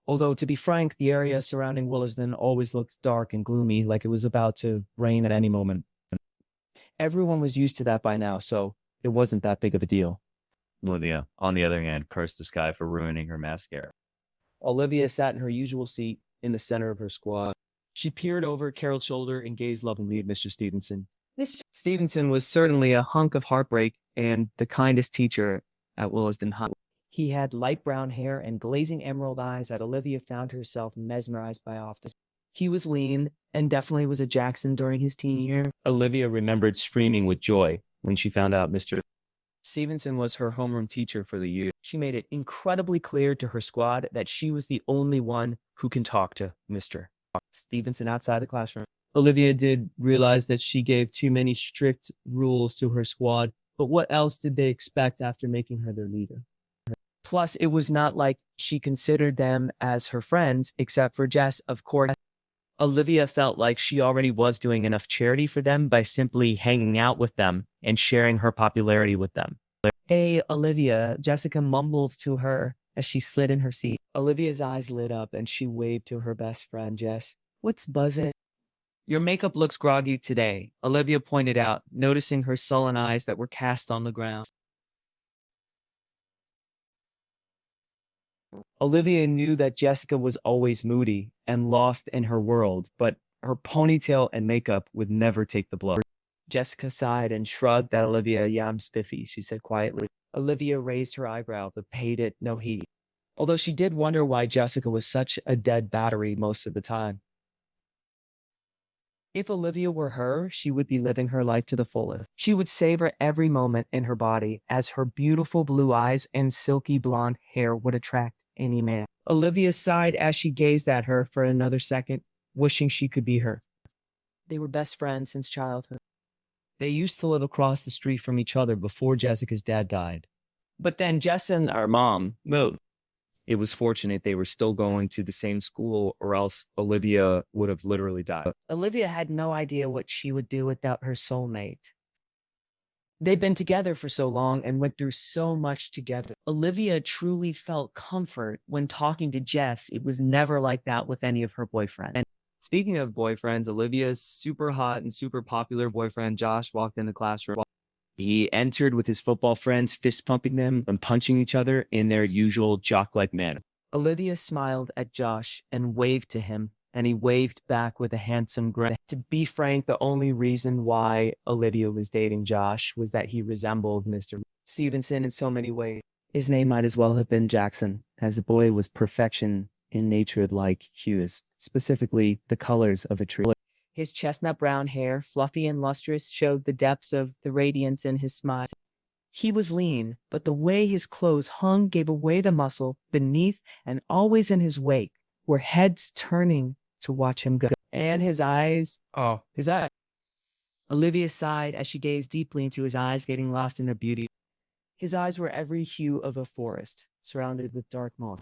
Although, to be frank, the area surrounding Willesden always looked dark and gloomy, like it was about to rain at any moment. Everyone was used to that by now, so it wasn't that big of a deal. Olivia, on the other hand, cursed the sky for ruining her mascara. Olivia sat in her usual seat in the center of her squad. She peered over Carol's shoulder and gazed lovingly at Mr. Stevenson. Mr. Stevenson was certainly a hunk of heartbreak and the kindest teacher at Willesden High. He had light brown hair and glazing emerald eyes that Olivia found herself mesmerized by often. He was lean and definitely was a Jackson during his teen year. Olivia remembered screaming with joy when she found out Mr. Stevenson was her homeroom teacher for the year. She made it incredibly clear to her squad that she was the only one who can talk to Mr. Stevenson outside the classroom. Olivia did realize that she gave too many strict rules to her squad, but what else did they expect after making her their leader? Plus, it was not like she considered them as her friends, except for Jess, of course. Olivia felt like she already was doing enough charity for them by simply hanging out with them and sharing her popularity with them. Hey, Olivia, Jessica mumbled to her as she slid in her seat. Olivia's eyes lit up and she waved to her best friend, Jess. What's buzzing? Your makeup looks groggy today, Olivia pointed out, noticing her sullen eyes that were cast on the ground. Olivia knew that Jessica was always moody and lost in her world, but her ponytail and makeup would never take the blow. Jessica sighed and shrugged at Olivia. Yeah, I'm spiffy, she said quietly. Olivia raised her eyebrow, but paid it no heed, although she did wonder why Jessica was such a dead battery most of the time. If Olivia were her, she would be living her life to the fullest. She would savor every moment in her body, as her beautiful blue eyes and silky blonde hair would attract any man. Olivia sighed as she gazed at her for another second, wishing she could be her. They were best friends since childhood. They used to live across the street from each other before Jessica's dad died. But then Jess and our mom moved. It was fortunate they were still going to the same school, or else Olivia would have literally died. Olivia had no idea what she would do without her soulmate. They'd been together for so long and went through so much together. Olivia truly felt comfort when talking to Jess. It was never like that with any of her boyfriends. And speaking of boyfriends, Olivia's super hot and super popular boyfriend, Josh, walked in the classroom. He entered with his football friends, fist pumping them and punching each other in their usual jock-like manner. Olivia smiled at Josh and waved to him, and he waved back with a handsome grin. To be frank, the only reason why Olivia was dating Josh was that he resembled Mr. Stevenson in so many ways. His name might as well have been Jackson, as the boy was perfection in nature like hues, specifically the colors of a tree. His chestnut brown hair, fluffy and lustrous, showed the depths of the radiance in his smile. He was lean, but the way his clothes hung gave away the muscle beneath, and always in his wake were heads turning to watch him go. And his eyes. Olivia sighed as she gazed deeply into his eyes, getting lost in their beauty. His eyes were every hue of a forest, surrounded with dark moss.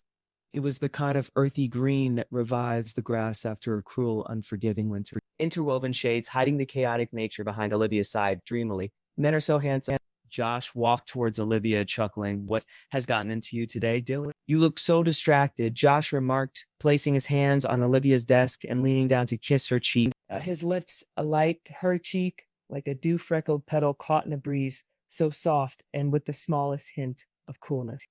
It was the kind of earthy green that revives the grass after a cruel, unforgiving winter. Interwoven shades hiding the chaotic nature behind Olivia's side dreamily. Men are so handsome. Josh walked towards Olivia, chuckling. What has gotten into you today, Dylan? You look so distracted, Josh remarked, placing his hands on Olivia's desk and leaning down to kiss her cheek. His lips alike her cheek, like a dew-freckled petal caught in a breeze, so soft and with the smallest hint of coolness.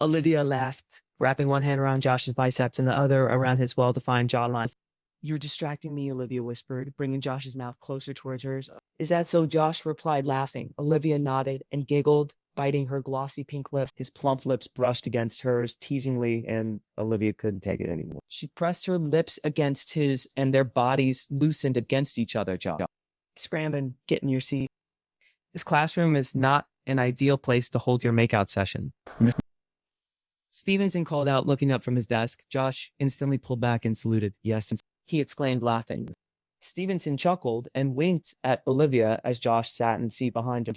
Olivia laughed, wrapping one hand around Josh's biceps and the other around his well-defined jawline. You're distracting me, Olivia whispered, bringing Josh's mouth closer towards hers. Is that so? Josh replied, laughing. Olivia nodded and giggled, biting her glossy pink lips. His plump lips brushed against hers teasingly, and Olivia couldn't take it anymore. She pressed her lips against his, and their bodies loosened against each other. Josh, scrambling, get in your seat. This classroom is not an ideal place to hold your makeout session. Stevenson called out, looking up from his desk. Josh instantly pulled back and saluted. Yes, he exclaimed, laughing. Stevenson chuckled and winked at Olivia as Josh sat in the seat behind him.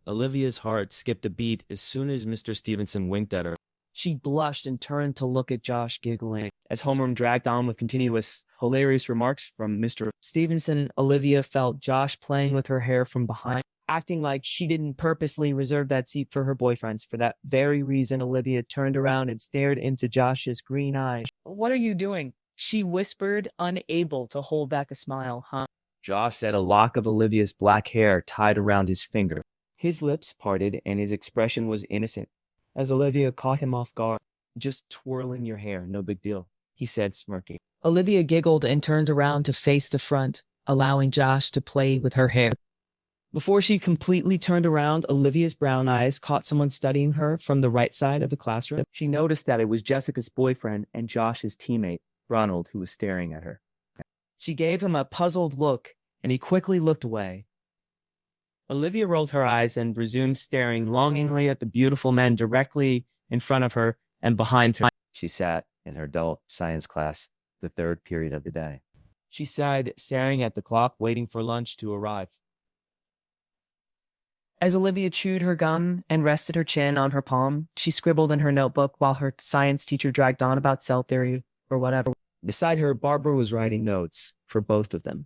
Olivia's heart skipped a beat as soon as Mr. Stevenson winked at her. She blushed and turned to look at Josh, giggling. As homeroom dragged on with continuous, hilarious remarks from Mr. Stevenson, Olivia felt Josh playing with her hair from behind, acting like she didn't purposely reserve that seat for her boyfriends. For that very reason, Olivia turned around and stared into Josh's green eyes. What are you doing? She whispered, unable to hold back a smile. Josh said, a lock of Olivia's black hair tied around his finger. His lips parted and his expression was innocent, as Olivia caught him off guard. Just twirling your hair, no big deal, he said, smirking. Olivia giggled and turned around to face the front, allowing Josh to play with her hair. Before she completely turned around, Olivia's brown eyes caught someone studying her from the right side of the classroom. She noticed that it was Jessica's boyfriend and Josh's teammate, Ronald, who was staring at her. She gave him a puzzled look, and he quickly looked away. Olivia rolled her eyes and resumed staring longingly at the beautiful men directly in front of her and behind her. She sat in her adult science class, the third period of the day. She sighed, staring at the clock, waiting for lunch to arrive. As Olivia chewed her gum and rested her chin on her palm, she scribbled in her notebook while her science teacher dragged on about cell theory or whatever. Beside her, Barbara was writing notes for both of them.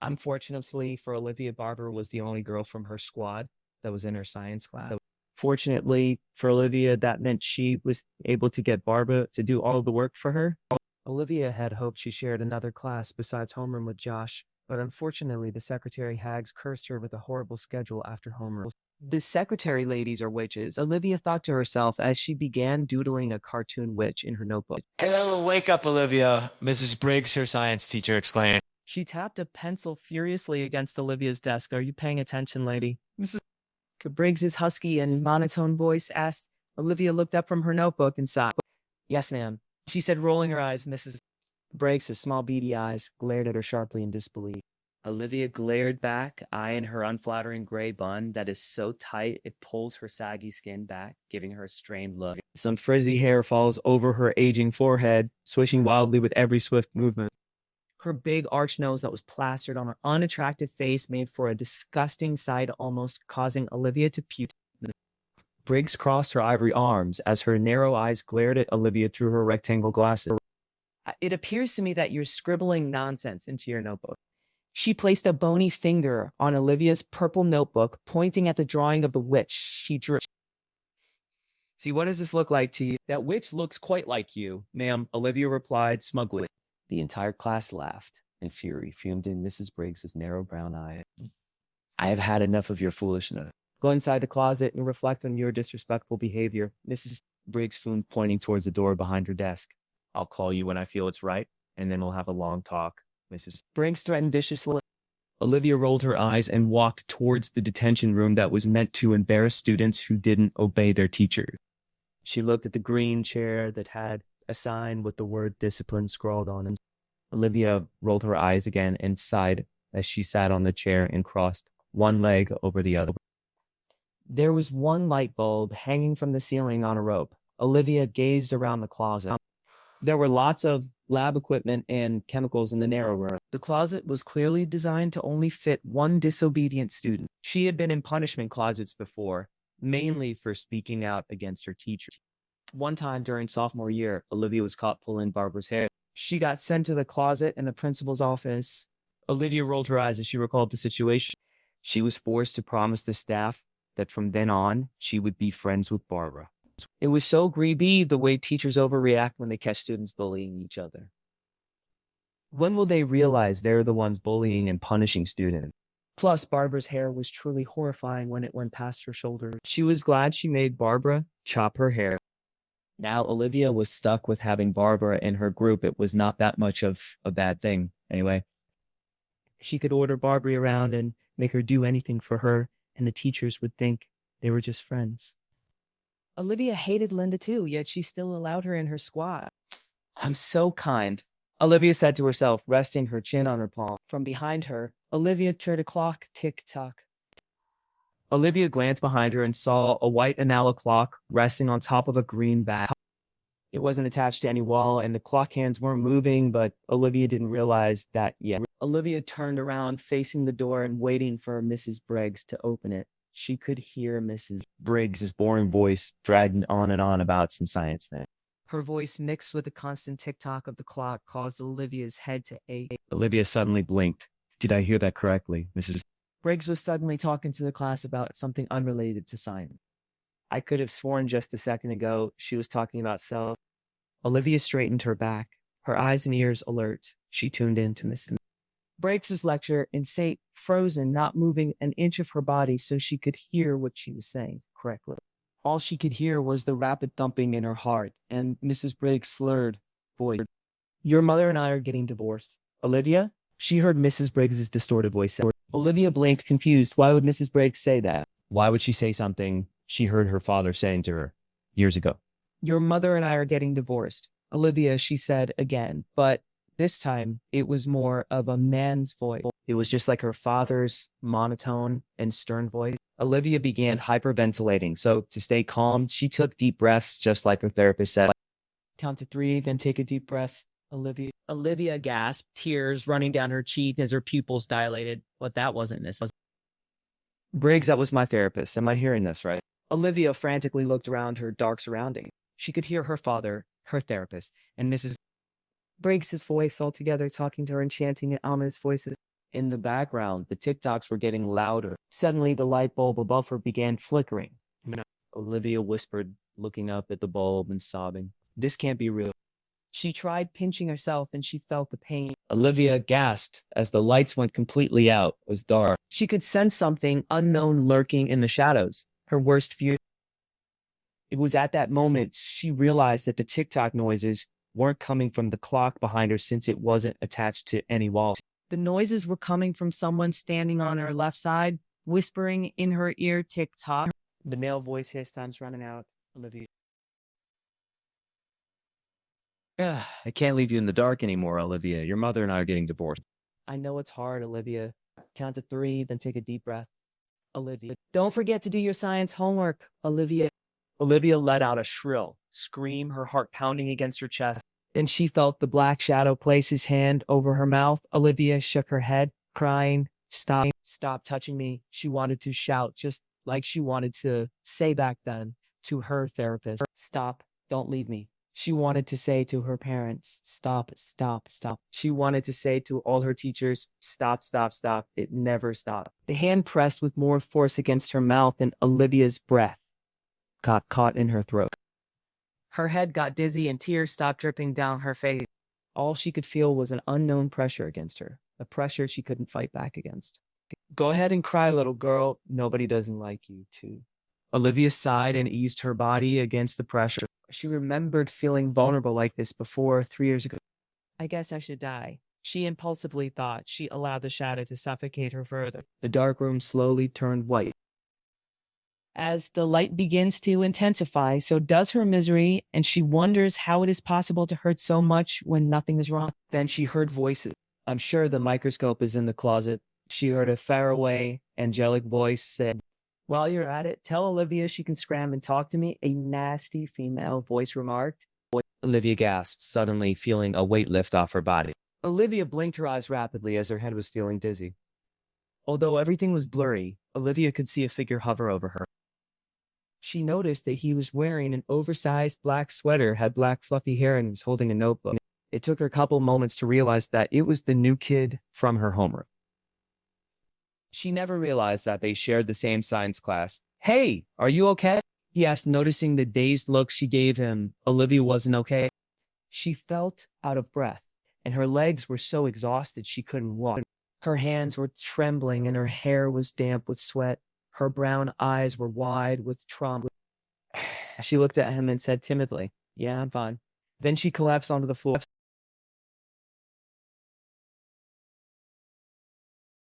Unfortunately for Olivia, Barbara was the only girl from her squad that was in her science class. Fortunately for Olivia, that meant she was able to get Barbara to do all of the work for her. Olivia had hoped she shared another class besides homeroom with Josh, but unfortunately the secretary hags cursed her with a horrible schedule after homeroom. The secretary ladies are witches, Olivia thought to herself as she began doodling a cartoon witch in her notebook. Hello, wake up, Olivia, Mrs. Briggs, her science teacher, exclaimed. She tapped a pencil furiously against Olivia's desk. Are you paying attention, lady? Mrs. Briggs's husky and monotone voice asked. Olivia looked up from her notebook and sighed. Yes, ma'am, she said, rolling her eyes. Mrs. Briggs's small beady eyes glared at her sharply in disbelief. Olivia glared back, eyeing her unflattering gray bun that is so tight it pulls her saggy skin back, giving her a strained look. Some frizzy hair falls over her aging forehead, swishing wildly with every swift movement. Her big arched nose that was plastered on her unattractive face made for a disgusting sight, almost causing Olivia to puke. Briggs crossed her ivory arms as her narrow eyes glared at Olivia through her rectangle glasses. It appears to me that you're scribbling nonsense into your notebook. She placed a bony finger on Olivia's purple notebook, pointing at the drawing of the witch she drew. See, what does this look like to you? That witch looks quite like you, ma'am, Olivia replied smugly. The entire class laughed, and fury fumed in Mrs. Briggs's narrow brown eye. I have had enough of your foolishness. Go inside the closet and reflect on your disrespectful behavior. Mrs. Briggs fumed, pointing towards the door behind her desk. I'll call you when I feel it's right, and then we'll have a long talk. Mrs. Briggs threatened viciously. Olivia rolled her eyes and walked towards the detention room that was meant to embarrass students who didn't obey their teacher. She looked at the green chair that had a sign with the word discipline scrawled on it. Olivia rolled her eyes again and sighed as she sat on the chair and crossed one leg over the other. There was one light bulb hanging from the ceiling on a rope. Olivia gazed around the closet. There were lots of lab equipment and chemicals in the narrow room. The closet was clearly designed to only fit one disobedient student. She had been in punishment closets before, mainly for speaking out against her teacher. One time during sophomore year, Olivia was caught pulling Barbara's hair. She got sent to the closet in the principal's office. Olivia rolled her eyes as she recalled the situation. She was forced to promise the staff that from then on, she would be friends with Barbara. It was so creepy the way teachers overreact when they catch students bullying each other. When will they realize they're the ones bullying and punishing students? Plus, Barbara's hair was truly horrifying when it went past her shoulder. She was glad she made Barbara chop her hair. Now Olivia was stuck with having Barbara in her group. It was not that much of a bad thing. Anyway, she could order Barbara around and make her do anything for her, and the teachers would think they were just friends. Olivia hated Linda too, yet she still allowed her in her squad. I'm so kind, Olivia said to herself, resting her chin on her palm. From behind her, Olivia heard a clock tick-tock. Olivia glanced behind her and saw a white enamel clock resting on top of a green bag. It wasn't attached to any wall, and the clock hands weren't moving, but Olivia didn't realize that yet. Olivia turned around, facing the door and waiting for Mrs. Briggs to open it. She could hear Mrs. Briggs's boring voice dragging on and on about some science thing. Her voice, mixed with the constant tick-tock of the clock, caused Olivia's head to ache. Olivia suddenly blinked. Did I hear that correctly, Mrs. Briggs was suddenly talking to the class about something unrelated to science. I could have sworn just a second ago she was talking about self. Olivia straightened her back, her eyes and ears alert. She tuned in to Mrs. Briggs's lecture and sat frozen, not moving an inch of her body so she could hear what she was saying correctly. All she could hear was the rapid thumping in her heart and Mrs. Briggs' slurred voice. Your mother and I are getting divorced. Olivia? She heard Mrs. Briggs's distorted voice. Olivia blinked, confused. Why would Mrs. Briggs say that? Why would she say something she heard her father saying to her years ago? Your mother and I are getting divorced. Olivia, she said again, but this time it was more of a man's voice. It was just like her father's monotone and stern voice. Olivia began hyperventilating, so to stay calm, she took deep breaths just like her therapist said. Count to 3, then take a deep breath. Olivia gasped, tears running down her cheek as her pupils dilated. But that wasn't Miss Briggs, that was my therapist. Am I hearing this right? Olivia frantically looked around her dark surroundings. She could hear her father, her therapist, and Mrs. Briggs' voice all together talking to her in chanting and ominous voices. In the background, the tick-tocks were getting louder. Suddenly, the light bulb above her began flickering. Olivia whispered, looking up at the bulb and sobbing. This can't be real. She tried pinching herself and she felt the pain. Olivia gasped as the lights went completely out. It was dark. She could sense something unknown lurking in the shadows. Her worst fear. It was at that moment she realized that the tick-tock noises weren't coming from the clock behind her since it wasn't attached to any wall. The noises were coming from someone standing on her left side, whispering in her ear, tick-tock. The male voice hissed, time's running out. Olivia. I can't leave you in the dark anymore, Olivia. Your mother and I are getting divorced. I know it's hard, Olivia. Count to 3, then take a deep breath. Olivia. Don't forget to do your science homework, Olivia. Olivia let out a shrill scream, her heart pounding against her chest. Then she felt the black shadow place his hand over her mouth. Olivia shook her head, crying, Stop touching me. She wanted to shout, just like she wanted to say back then to her therapist. Stop, don't leave me. She wanted to say to her parents, stop, stop, stop. She wanted to say to all her teachers, stop, stop, stop. It never stopped. The hand pressed with more force against her mouth, and Olivia's breath got caught in her throat. Her head got dizzy and tears stopped dripping down her face. All she could feel was an unknown pressure against her, a pressure she couldn't fight back against. Go ahead and cry, little girl. Nobody doesn't like you, too. Olivia sighed and eased her body against the pressure. She remembered feeling vulnerable like this before 3 years ago. I guess I should die. She impulsively thought. She allowed the shadow to suffocate her further. The dark room slowly turned white. As the light begins to intensify, so does her misery, and she wonders how it is possible to hurt so much when nothing is wrong. Then she heard voices. I'm sure the microscope is in the closet. She heard a faraway, angelic voice say, while you're at it, tell Olivia she can scram and talk to me, a nasty female voice remarked. Olivia gasped, suddenly feeling a weight lift off her body. Olivia blinked her eyes rapidly as her head was feeling dizzy. Although everything was blurry, Olivia could see a figure hover over her. She noticed that he was wearing an oversized black sweater, had black fluffy hair, and was holding a notebook. It took her a couple moments to realize that it was the new kid from her homeroom. She never realized that they shared the same science class. Hey, are you okay? He asked, noticing the dazed look she gave him. Olivia wasn't okay. She felt out of breath, and her legs were so exhausted she couldn't walk. Her hands were trembling, and her hair was damp with sweat. Her brown eyes were wide with trauma. She looked at him and said timidly, yeah, I'm fine. Then she collapsed onto the floor.